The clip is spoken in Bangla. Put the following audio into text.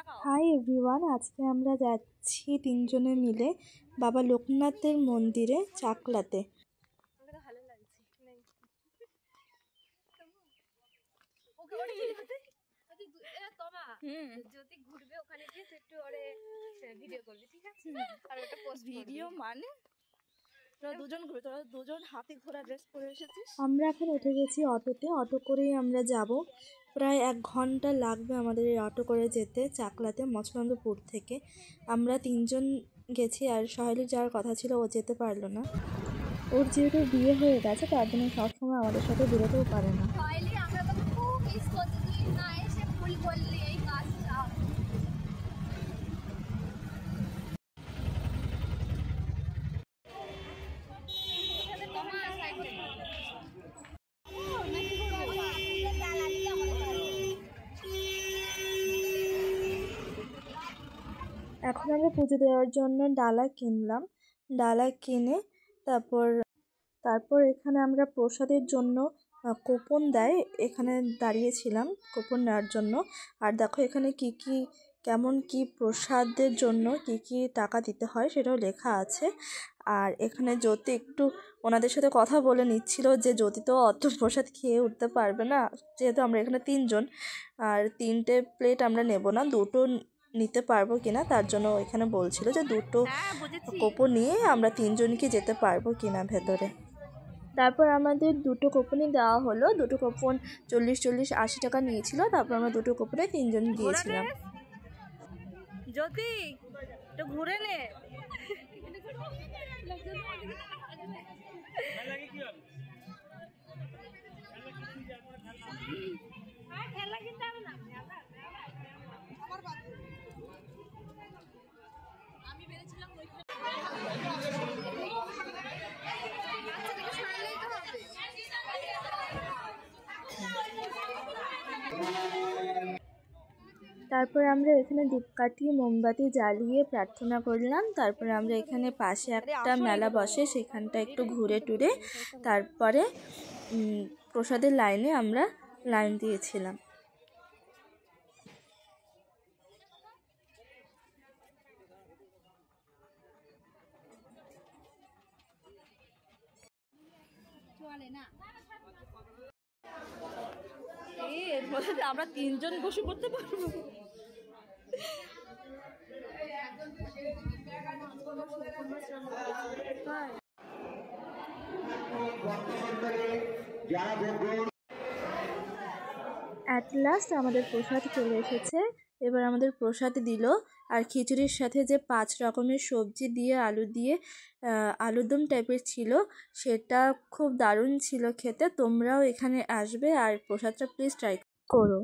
হাই এভরিওয়ান, আজকে আমরা যাচ্ছি তিনজনে মিলে বাবা লোকনাথের মন্দিরে চাকলাতে। আমরা এখন উঠে গেছি অটোতে। অটো করেই আমরা যাব। প্রায় 1 ঘন্টা লাগবে আমাদের এই অটো করে যেতে চাকলাতে মচনন্দপুর থেকে। আমরা 3 জন গেছি, আর সহেলির যাওয়ার কথা ছিল, ও যেতে পারলো না। ওর যেহেতু বিয়ে হয়ে গেছে তার জন্য সবসময় আমাদের সাথে বেরোতেও পারে না। এখন আমরা পুজো দেওয়ার জন্য ডালা কিনলাম। ডালা কিনে তারপর এখানে আমরা প্রসাদের জন্য কুপন দেয়, এখানে দাঁড়িয়েছিলাম কুপন নেওয়ার জন্য। আর দেখো এখানে কেমন কি প্রসাদের জন্য কি টাকা দিতে হয় সেটাও লেখা আছে। আর এখানে জ্যোতি একটু ওনাদের সাথে কথা বলে নিচ্ছিল যে জ্যোতি তো অত প্রসাদ খেয়ে উঠতে পারবে না, যেহেতু আমরা এখানে 3 জন, আর 3টে প্লেট আমরা নেব না, 2টো নিতে পারবো কিনা তার জন্য এখানে বলছিল যে 2টো কুপন নিয়ে আমরা 3 জনকে যেতে পারবো কিনা ভেতরে। তারপর আমাদের 2টো কুপনই দেওয়া হলো। 2টো কুপন 40, 80 টাকা নিয়েছিল। তারপর আমরা 2টো কুপনে 3 জন গিয়েছিলাম। জ্যোতি একটু ঘুরে নে। তারপর আমরা এখানে ধূপকাঠি মোমবাতি জ্বালিয়ে প্রার্থনা করলাম। তারপরে আমরা এখানে পাশে একটা মেলা বসে, সেখানটা একটু ঘুরে টুরে তারপরে প্রসাদের লাইনে আমরা লাইন দিয়েছিলাম। এর মধ্যে আমরা 3 জন বসে পড়তে পারবো। অ্যাট লাস্ট আমাদের প্রসাদ চলে এসেছে। এবার আমাদের প্রসাদ দিল, আর খিচুড়ির সাথে যে 5 রকমের সবজি দিয়ে আলুদম টাইপের ছিল, সেটা খুব দারুণ ছিল খেতে। তোমরাও এখানে আসবে আর প্রসাদটা প্লিজ ট্রাই করো।